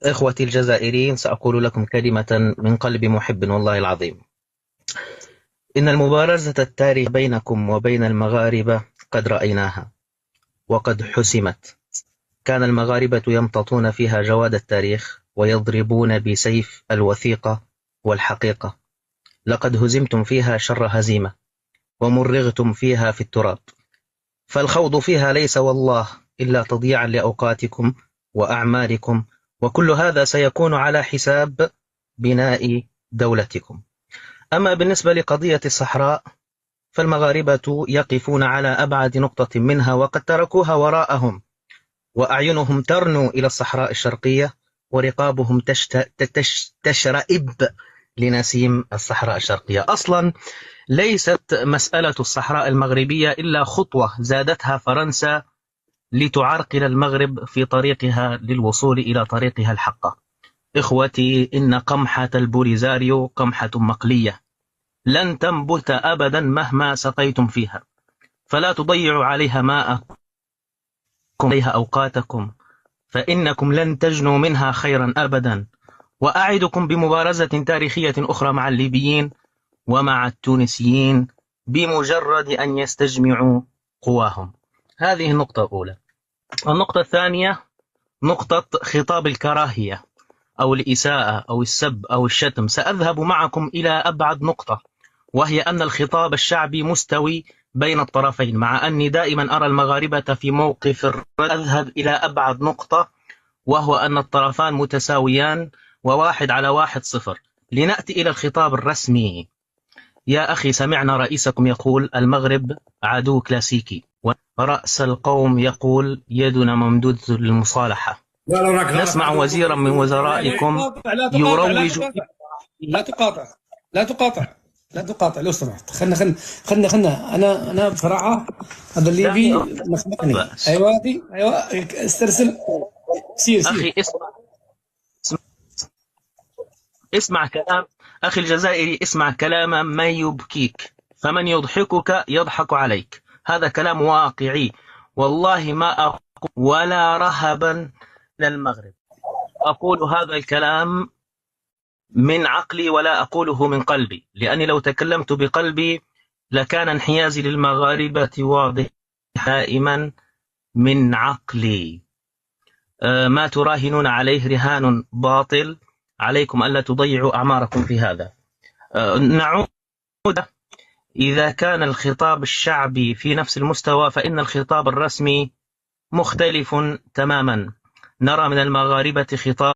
إخوتي الجزائريين، سأقول لكم كلمة من قلب محب والله العظيم. إن المبارزة التاريخية بينكم وبين المغاربة قد رأيناها وقد حسمت. كان المغاربة يمتطون فيها جواد التاريخ ويضربون بسيف الوثيقة والحقيقة. لقد هزمتم فيها شر هزيمة ومرغتم فيها في التراب، فالخوض فيها ليس والله إلا تضييعا لأوقاتكم وأعمالكم، وكل هذا سيكون على حساب بناء دولتكم. أما بالنسبة لقضية الصحراء فالمغاربة يقفون على أبعد نقطة منها وقد تركوها وراءهم، وأعينهم ترنو إلى الصحراء الشرقية ورقابهم تشرئب لنسيم الصحراء الشرقية. أصلا ليست مسألة الصحراء المغربية إلا خطوة زادتها فرنسا لتعرقل المغرب في طريقها للوصول إلى طريقها الحقة. إخوتي، إن قمحة البوليزاريو قمحة مقلية لن تنبت أبدا مهما سقيتم فيها، فلا تضيعوا عليها ماءكم عليها أوقاتكم، فإنكم لن تجنوا منها خيرا أبدا. وأعدكم بمبارزة تاريخية أخرى مع الليبيين ومع التونسيين بمجرد أن يستجمعوا قواهم. هذه النقطة الأولى. النقطة الثانية نقطة خطاب الكراهية أو الإساءة أو السب أو الشتم. سأذهب معكم إلى أبعد نقطة، وهي أن الخطاب الشعبي مستوي بين الطرفين، مع أني دائما أرى المغاربة في موقف الرد. أذهب إلى أبعد نقطة، وهو أن الطرفان متساويان وواحد على واحد صفر. لنأتي إلى الخطاب الرسمي. يا أخي، سمعنا رئيسكم يقول المغرب عدو كلاسيكي، ورأس القوم يقول يدنا ممدودة للمصالحة. نسمع وزيرا من وزرائكم يروج. لا تقاطع لا تقاطع لا تقاطع لو سمحت. خلنا انا بصراحه هذا الليبي لخبطني. ايوه استرسل. سير أخي اسمع كلام أخي الجزائري، اسمع كلام من يبكيك، فمن يضحكك يضحك عليك. هذا كلام واقعي، والله ما أقول ولا رهبا للمغرب. أقول هذا الكلام من عقلي ولا أقوله من قلبي، لأني لو تكلمت بقلبي لكان انحيازي للمغاربة واضح دائما من عقلي. ما تراهنون عليه رهان باطل، عليكم ألا تضيعوا أعماركم في هذا. نعود، إذا كان الخطاب الشعبي في نفس المستوى فإن الخطاب الرسمي مختلف تماما. نرى من المغاربة خطاب